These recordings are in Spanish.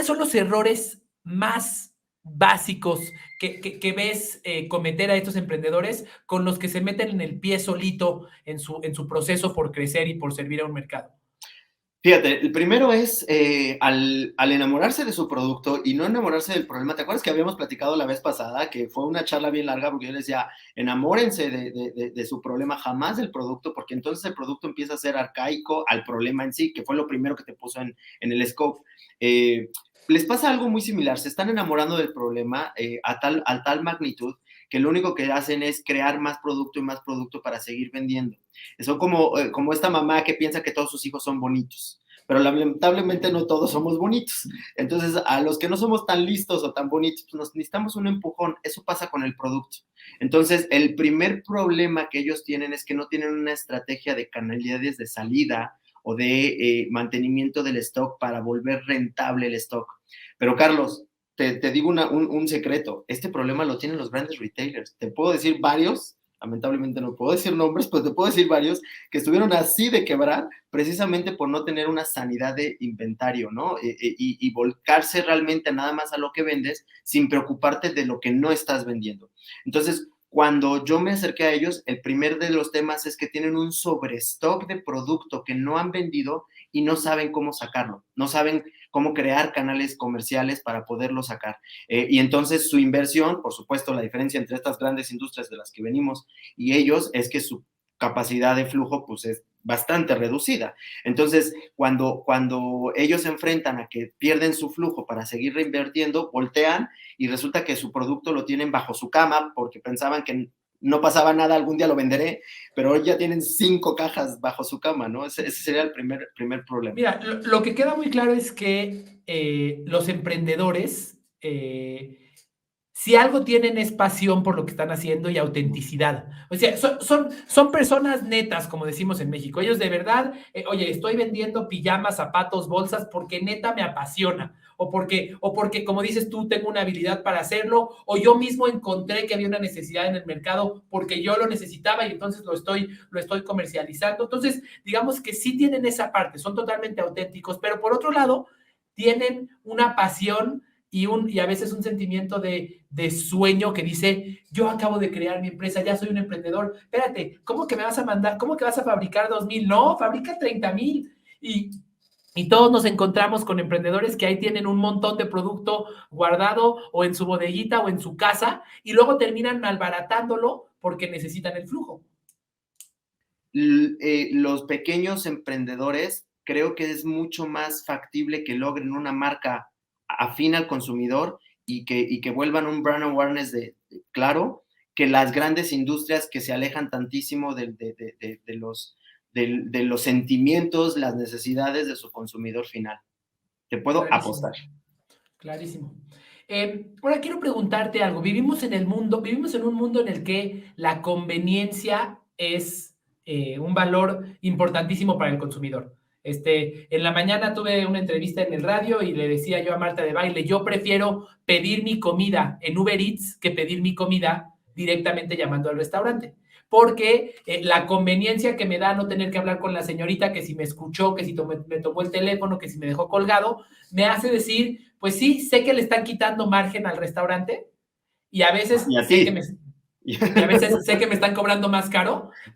¿cuáles son los errores más básicos que ves cometer a estos emprendedores con los que se meten en el pie solito en su proceso por crecer y por servir a un mercado? Fíjate, el primero es al enamorarse de su producto y no enamorarse del problema. ¿Te acuerdas que habíamos platicado la vez pasada, que fue una charla bien larga, porque yo les decía, enamórense de su problema, jamás del producto, porque entonces el producto empieza a ser arcaico al problema en sí, que fue lo primero que te puso en el scope. Les pasa algo muy similar, se están enamorando del problema a tal magnitud que lo único que hacen es crear más producto y más producto para seguir vendiendo. Son como esta mamá que piensa que todos sus hijos son bonitos, pero lamentablemente no todos somos bonitos. Entonces, a los que no somos tan listos o tan bonitos, pues nos necesitamos un empujón. Eso pasa con el producto. Entonces, el primer problema que ellos tienen es que no tienen una estrategia de canalidades de salida o de mantenimiento del stock para volver rentable el stock. Pero, Carlos, te digo un secreto. Este problema lo tienen los grandes retailers. Te puedo decir varios, lamentablemente no puedo decir nombres, pero te puedo decir varios que estuvieron así de quebrar precisamente por no tener una sanidad de inventario, ¿no? Y volcarse realmente nada más a lo que vendes sin preocuparte de lo que no estás vendiendo. Entonces, cuando yo me acerqué a ellos, el primer de los temas es que tienen un sobrestock de producto que no han vendido y no saben cómo sacarlo, no saben cómo crear canales comerciales para poderlo sacar. Y entonces su inversión, por supuesto, la diferencia entre estas grandes industrias de las que venimos y ellos es que su capacidad de flujo pues es bastante reducida. Entonces, cuando ellos se enfrentan a que pierden su flujo para seguir reinvirtiendo, voltean y resulta que su producto lo tienen bajo su cama porque pensaban que no pasaba nada, algún día lo venderé, pero hoy ya tienen 5 cajas bajo su cama, ¿no? Ese sería el primer problema. Mira, lo que queda muy claro es que los emprendedores, si algo tienen es pasión por lo que están haciendo y autenticidad. O sea, son personas netas, como decimos en México. Ellos de verdad, oye, estoy vendiendo pijamas, zapatos, bolsas porque neta me apasiona. O porque, como dices tú, tengo una habilidad para hacerlo, o yo mismo encontré que había una necesidad en el mercado porque yo lo necesitaba y entonces lo estoy comercializando. Entonces, digamos que sí tienen esa parte, son totalmente auténticos, pero por otro lado, tienen una pasión y a veces un sentimiento de sueño que dice, yo acabo de crear mi empresa, ya soy un emprendedor, espérate, ¿cómo que me vas a mandar? ¿Cómo que vas a fabricar 2,000? No, fabrica 30,000. Y todos nos encontramos con emprendedores que ahí tienen un montón de producto guardado o en su bodeguita o en su casa y luego terminan malbaratándolo porque necesitan el flujo. Los pequeños emprendedores creo que es mucho más factible que logren una marca afín al consumidor y que vuelvan un brand awareness claro, que las grandes industrias que se alejan tantísimo de los sentimientos, las necesidades de su consumidor final. Te puedo Clarísimo, apostar. clarísimo. Ahora quiero preguntarte algo. Vivimos en un mundo en el que la conveniencia es un valor importantísimo para el consumidor. En la mañana tuve una entrevista en el radio y le decía yo a Marta de Baile, yo prefiero pedir mi comida en Uber Eats que pedir mi comida directamente llamando al restaurante. Porque la conveniencia que me da no tener que hablar con la señorita, que si me escuchó, que si me tomó el teléfono, que si me dejó colgado, me hace decir, pues sí, sé que le están quitando margen al restaurante y a veces Y a sé que ti. me, y a veces sé que me están cobrando más caro, Sí.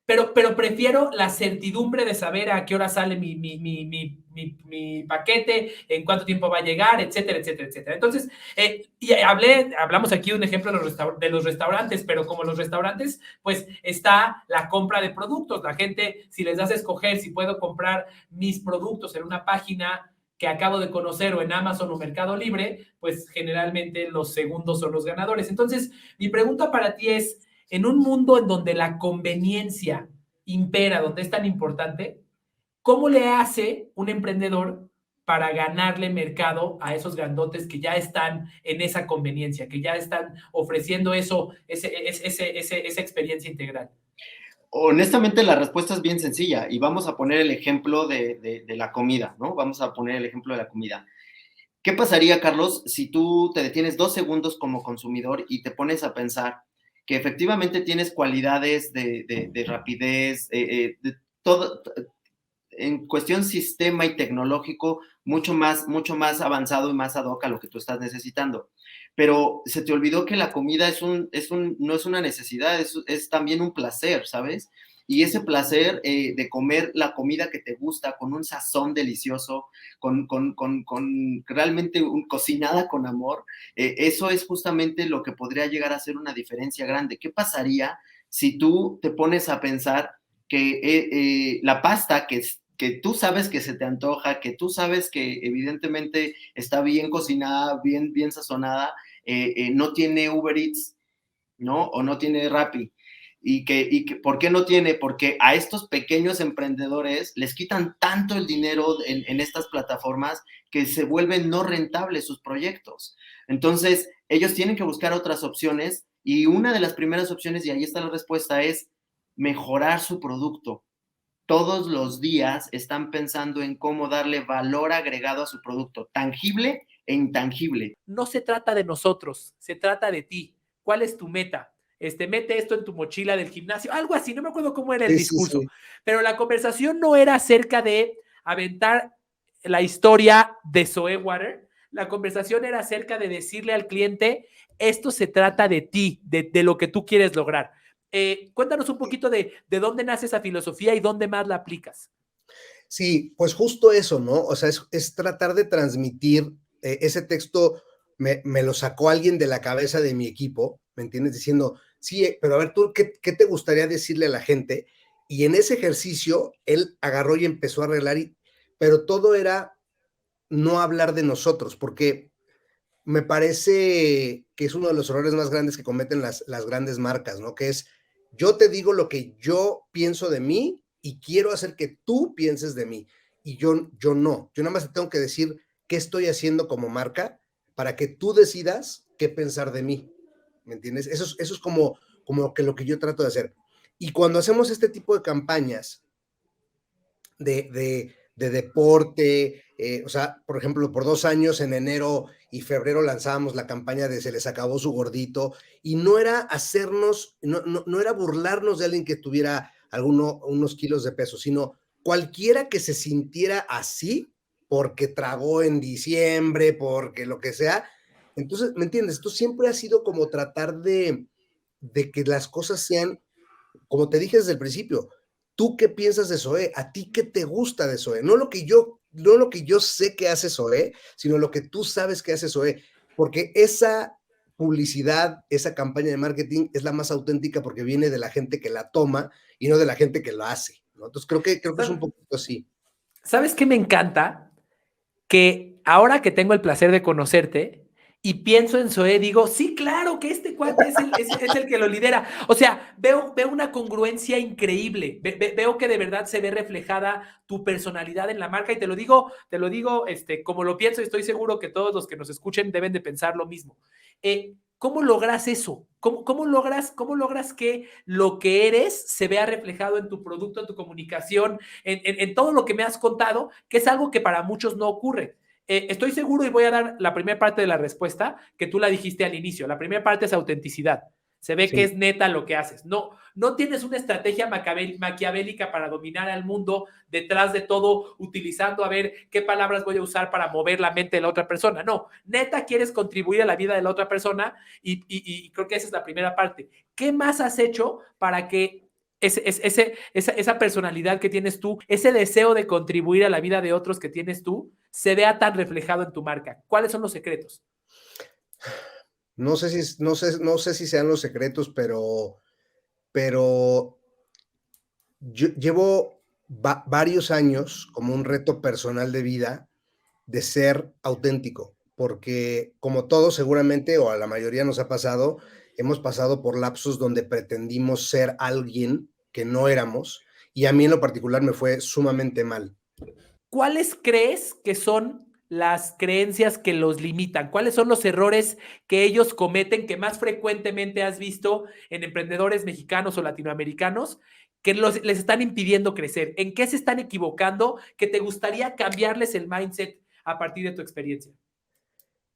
pero prefiero la certidumbre de saber a qué hora sale mi paquete, en cuánto tiempo va a llegar, etcétera, etcétera, etcétera. Entonces, hablamos aquí de un ejemplo de los restaurantes, pero como los restaurantes, pues está la compra de productos. La gente, si les das a escoger si puedo comprar mis productos en una página que acabo de conocer o en Amazon o Mercado Libre, pues generalmente los segundos son los ganadores. Entonces, mi pregunta para ti es, en un mundo en donde la conveniencia impera, donde es tan importante, ¿cómo le hace un emprendedor para ganarle mercado a esos grandotes que ya están en esa conveniencia, que ya están ofreciendo esa experiencia integral? Honestamente, la respuesta es bien sencilla y vamos a poner el ejemplo de la comida, ¿no? Vamos a poner el ejemplo de la comida. ¿Qué pasaría, Carlos, si tú te detienes 2 segundos como consumidor y te pones a pensar que efectivamente tienes cualidades de rapidez, de todo, en cuestión sistema y tecnológico mucho más avanzado y más ad hoc a lo que tú estás necesitando. Pero se te olvidó que la comida no es una necesidad, es también un placer, ¿sabes? Y ese placer de comer la comida que te gusta con un sazón delicioso, con realmente cocinada con amor, eso es justamente lo que podría llegar a ser una diferencia grande. ¿Qué pasaría si tú te pones a pensar que la pasta que tú sabes que se te antoja, que tú sabes que evidentemente está bien cocinada, bien sazonada, no tiene Uber Eats, ¿no? O no tiene Rappi. ¿Por qué no tiene? Porque a estos pequeños emprendedores les quitan tanto el dinero en estas plataformas que se vuelven no rentables sus proyectos. Entonces, ellos tienen que buscar otras opciones y una de las primeras opciones, y ahí está la respuesta, es mejorar su producto. Todos los días están pensando en cómo darle valor agregado a su producto, tangible e intangible. No se trata de nosotros, se trata de ti. ¿Cuál es tu meta? Mete esto en tu mochila del gimnasio, algo así, no me acuerdo cómo era el Sí, sí, discurso, sí. pero la conversación no era acerca de aventar la historia de Zoe Water, la conversación era acerca de decirle al cliente, esto se trata de ti, de lo que tú quieres lograr. Cuéntanos un poquito de dónde nace esa filosofía y dónde más la aplicas. Sí, pues justo eso, ¿no? O sea, es tratar de transmitir ese texto, me lo sacó alguien de la cabeza de mi equipo, ¿me entiendes? Diciendo, sí, pero a ver, tú, ¿qué te gustaría decirle a la gente? Y en ese ejercicio, él agarró y empezó a arreglar, pero todo era no hablar de nosotros, porque me parece que es uno de los errores más grandes que cometen las grandes marcas, ¿no? Que es, yo te digo lo que yo pienso de mí y quiero hacer que tú pienses de mí. Y yo no. Yo nada más te tengo que decir qué estoy haciendo como marca para que tú decidas qué pensar de mí. ¿Me entiendes? Eso es como que lo que yo trato de hacer. Y cuando hacemos este tipo de campañas, de deporte, o sea, por ejemplo, por 2 años, en enero y febrero lanzábamos la campaña de Se les acabó su gordito, y no era hacernos, no era burlarnos de alguien que tuviera unos kilos de peso, sino cualquiera que se sintiera así, porque tragó en diciembre, porque lo que sea. Entonces, ¿me entiendes? Esto siempre ha sido como tratar de que las cosas sean como te dije desde el principio, ¿tú qué piensas de Zoé? ¿A ti qué te gusta de Zoé? No lo que yo sé que hace Zoé, sino lo que tú sabes que hace Zoé, porque esa publicidad, esa campaña de marketing es la más auténtica porque viene de la gente que la toma y no de la gente que lo hace, ¿no? Entonces creo que es un poquito así. ¿Sabes qué me encanta? Que ahora que tengo el placer de conocerte y pienso en Zoé, digo, sí, claro que este cuate es el que lo lidera. O sea, veo una congruencia increíble. Veo que de verdad se ve reflejada tu personalidad en la marca y te lo digo como lo pienso y estoy seguro que todos los que nos escuchen deben de pensar lo mismo. ¿Cómo logras eso? ¿Cómo logras que lo que eres se vea reflejado en tu producto, en tu comunicación, en todo lo que me has contado, que es algo que para muchos no ocurre? Estoy seguro y voy a dar la primera parte de la respuesta que tú la dijiste al inicio. La primera parte es autenticidad. Se ve que Sí. es neta lo que haces. No tienes una estrategia maquiavélica para dominar al mundo detrás de todo, utilizando a ver qué palabras voy a usar para mover la mente de la otra persona. No, neta quieres contribuir a la vida de la otra persona y creo que esa es la primera parte. ¿Qué más has hecho para que esa personalidad que tienes tú, ese deseo de contribuir a la vida de otros que tienes tú, se vea tan reflejado en tu marca? ¿Cuáles son los secretos? No sé si sean los secretos, pero yo llevo varios años como un reto personal de vida de ser auténtico, porque como todos seguramente, o a la mayoría nos ha pasado, hemos pasado por lapsos donde pretendimos ser alguien que no éramos, y a mí en lo particular me fue sumamente mal. ¿Cuáles crees que son las creencias que los limitan? ¿Cuáles son los errores que ellos cometen que más frecuentemente has visto en emprendedores mexicanos o latinoamericanos que les están impidiendo crecer? ¿En qué se están equivocando que te gustaría cambiarles el mindset a partir de tu experiencia?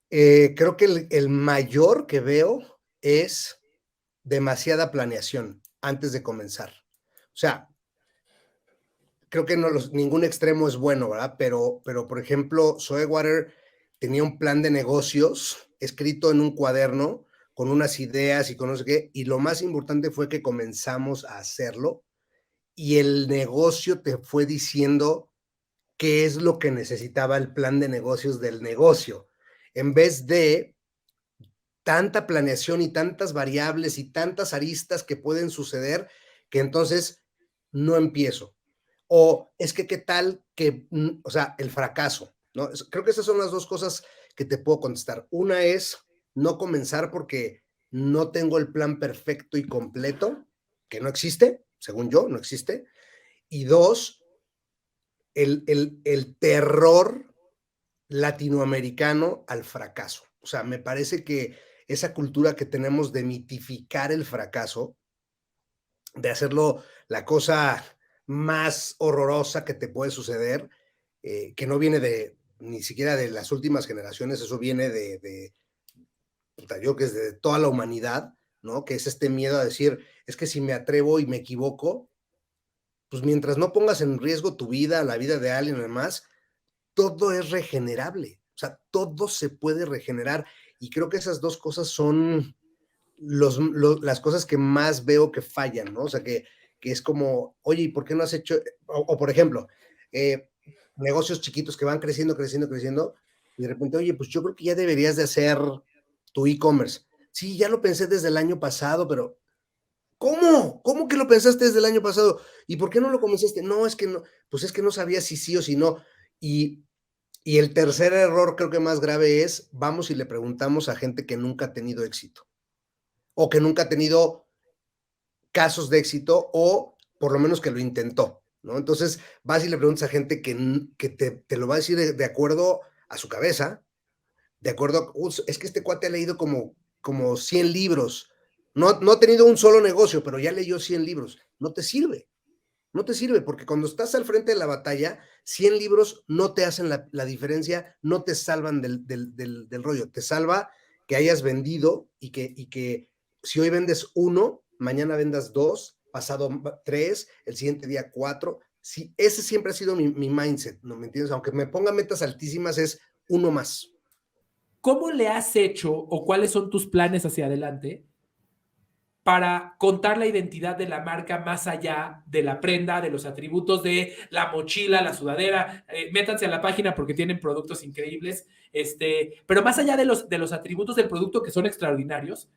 Creo que el mayor que veo es demasiada planeación antes de comenzar. O sea, creo que ningún extremo es bueno, ¿verdad? Pero, por ejemplo, Soewater tenía un plan de negocios escrito en un cuaderno con unas ideas y con no sé qué, y lo más importante fue que comenzamos a hacerlo y el negocio te fue diciendo qué es lo que necesitaba el plan de negocios del negocio, en vez de tanta planeación y tantas variables y tantas aristas que pueden suceder que entonces no empiezo. O es que qué tal que, o sea, el fracaso, ¿no? Creo que esas son las dos cosas que te puedo contestar. Una es no comenzar porque no tengo el plan perfecto y completo, que no existe, según yo, no existe. Y dos, el terror latinoamericano al fracaso. O sea, me parece que esa cultura que tenemos de mitificar el fracaso, de hacerlo la cosa más horrorosa que te puede suceder, que no viene ni siquiera de las últimas generaciones, eso viene yo creo que es de toda la humanidad, ¿no? Que es este miedo a decir, es que si me atrevo y me equivoco, pues mientras no pongas en riesgo tu vida, la vida de alguien o demás, todo es regenerable, o sea, todo se puede regenerar. Y creo que esas dos cosas son las cosas que más veo que fallan, ¿no? O sea, que es como, oye, ¿y por qué no has hecho? Por ejemplo, eh, negocios chiquitos que van creciendo, creciendo, creciendo, y de repente, oye, pues yo creo que ya deberías de hacer tu e-commerce. Sí, ya lo pensé desde el año pasado, pero ¿cómo? ¿Cómo que lo pensaste desde el año pasado? ¿Y por qué no lo comenzaste? No, es que no, pues es que no sabía si sí o si no. Y, y el tercer error creo que más grave es, vamos y le preguntamos a gente que nunca ha tenido éxito o que nunca ha tenido casos de éxito o por lo menos que lo intentó, ¿no? Entonces vas y le preguntas a gente que te lo va a decir de acuerdo a su cabeza, de acuerdo, es que este cuate ha leído como 100 libros, no ha tenido un solo negocio, pero ya leyó 100 libros, no te sirve. No te sirve porque cuando estás al frente de la batalla, 100 libros no te hacen la diferencia, no te salvan del rollo. Te salva que hayas vendido y que si hoy vendes uno, mañana vendas dos, pasado tres, el siguiente día cuatro. Sí, ese siempre ha sido mi mindset, ¿no me entiendes? Aunque me ponga metas altísimas, es uno más. ¿Cómo le has hecho o cuáles son tus planes hacia adelante para contar la identidad de la marca más allá de la prenda, de los atributos de la mochila, la sudadera? Métanse a la página porque tienen productos increíbles, pero más allá de los atributos del producto que son extraordinarios,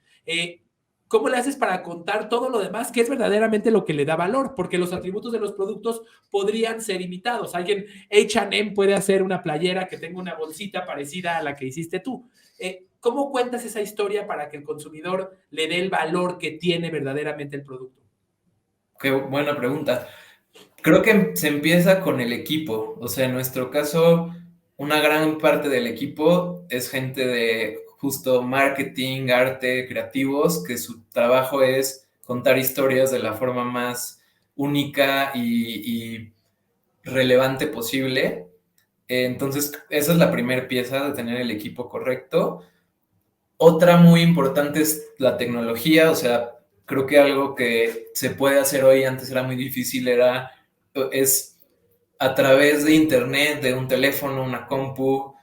¿cómo le haces para contar todo lo demás que es verdaderamente lo que le da valor? Porque los atributos de los productos podrían ser imitados. Alguien, H&M puede hacer una playera que tenga una bolsita parecida a la que hiciste tú. ¿Cómo cuentas esa historia para que el consumidor le dé el valor que tiene verdaderamente el producto? Qué buena pregunta. Creo que se empieza con el equipo. O sea, en nuestro caso, una gran parte del equipo es gente de justo marketing, arte, creativos, que su trabajo es contar historias de la forma más única y relevante posible. Entonces, esa es la primera pieza de tener el equipo correcto. Otra muy importante es la tecnología, o sea, creo que algo que se puede hacer hoy, antes era muy difícil, es a través de internet, de un teléfono, una compu,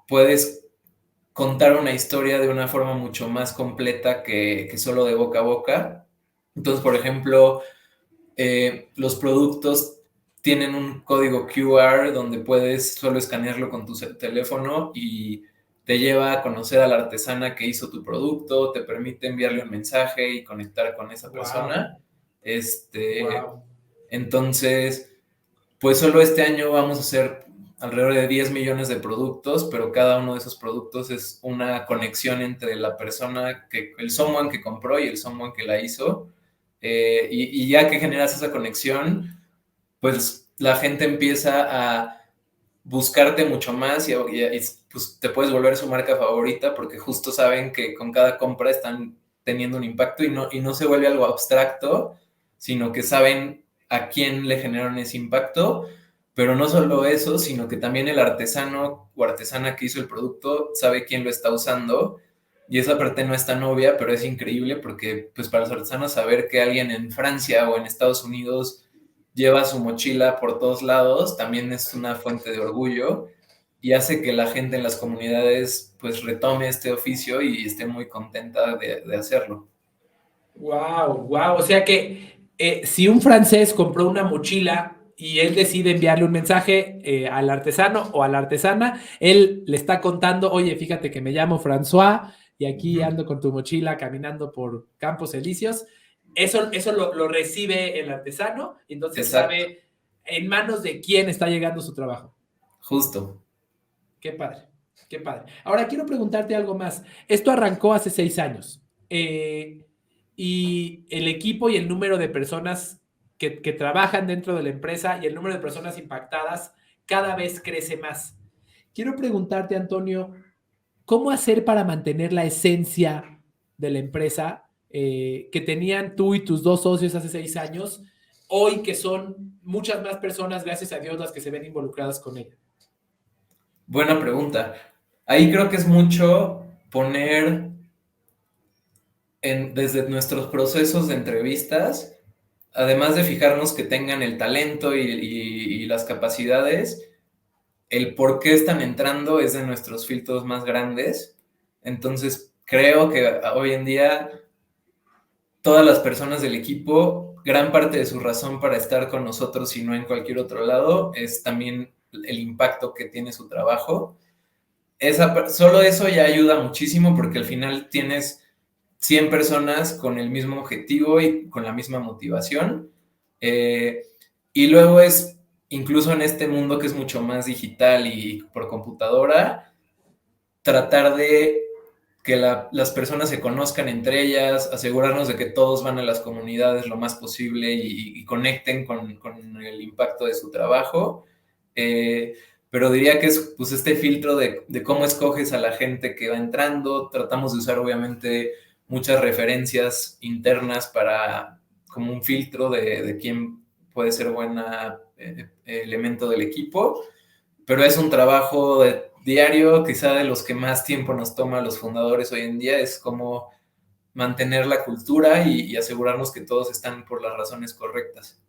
puedes contar una historia de una forma mucho más completa que solo de boca a boca. Entonces, por ejemplo, los productos tienen un código QR donde puedes solo escanearlo con tu teléfono y te lleva a conocer a la artesana que hizo tu producto, te permite enviarle un mensaje y conectar con esa persona. Wow. Entonces, pues solo este año vamos a hacer alrededor de 10 millones de productos, pero cada uno de esos productos es una conexión entre la persona, el someone que compró y el someone que la hizo. Y ya que generas esa conexión, pues la gente empieza a buscarte mucho más y pues te puedes volver su marca favorita porque justo saben que con cada compra están teniendo un impacto y no se vuelve algo abstracto, sino que saben a quién le generaron ese impacto, pero no solo eso, sino que también el artesano o artesana que hizo el producto sabe quién lo está usando y esa parte no es tan obvia, pero es increíble porque pues para los artesanos saber que alguien en Francia o en Estados Unidos lleva su mochila por todos lados, también es una fuente de orgullo y hace que la gente en las comunidades pues retome este oficio y esté muy contenta de hacerlo. Wow, wow. O sea que si un francés compró una mochila y él decide enviarle un mensaje al artesano o a la artesana, él le está contando, oye, fíjate que me llamo François y aquí ando con tu mochila caminando por Campos Elíseos. Eso lo recibe el artesano y entonces Exacto, sabe en manos de quién está llegando su trabajo. justo. Qué padre, qué padre. Ahora quiero preguntarte algo más. Esto arrancó hace 6 años y el equipo y el número de personas que trabajan dentro de la empresa y el número de personas impactadas cada vez crece más. Quiero preguntarte, Antonio, ¿cómo hacer para mantener la esencia de la empresa que tenían tú y tus 2 socios hace 6 años, hoy que son muchas más personas, gracias a Dios, las que se ven involucradas con ella? Buena pregunta. Ahí creo que es mucho poner desde nuestros procesos de entrevistas, además de fijarnos que tengan el talento y las capacidades, el por qué están entrando es de nuestros filtros más grandes. Entonces, creo que hoy en día todas las personas del equipo, gran parte de su razón para estar con nosotros y no en cualquier otro lado es también el impacto que tiene su trabajo. Solo eso ya ayuda muchísimo porque al final tienes 100 personas con el mismo objetivo y con la misma motivación. Y luego es, incluso en este mundo que es mucho más digital y por computadora, tratar de que las personas se conozcan entre ellas, asegurarnos de que todos van a las comunidades lo más posible y conecten con el impacto de su trabajo. Pero diría que es pues, este filtro de cómo escoges a la gente que va entrando. Tratamos de usar obviamente muchas referencias internas para como un filtro de quién puede ser buena elemento del equipo, pero es un trabajo diario, quizá de los que más tiempo nos toma a los fundadores hoy en día, es como mantener la cultura y asegurarnos que todos están por las razones correctas.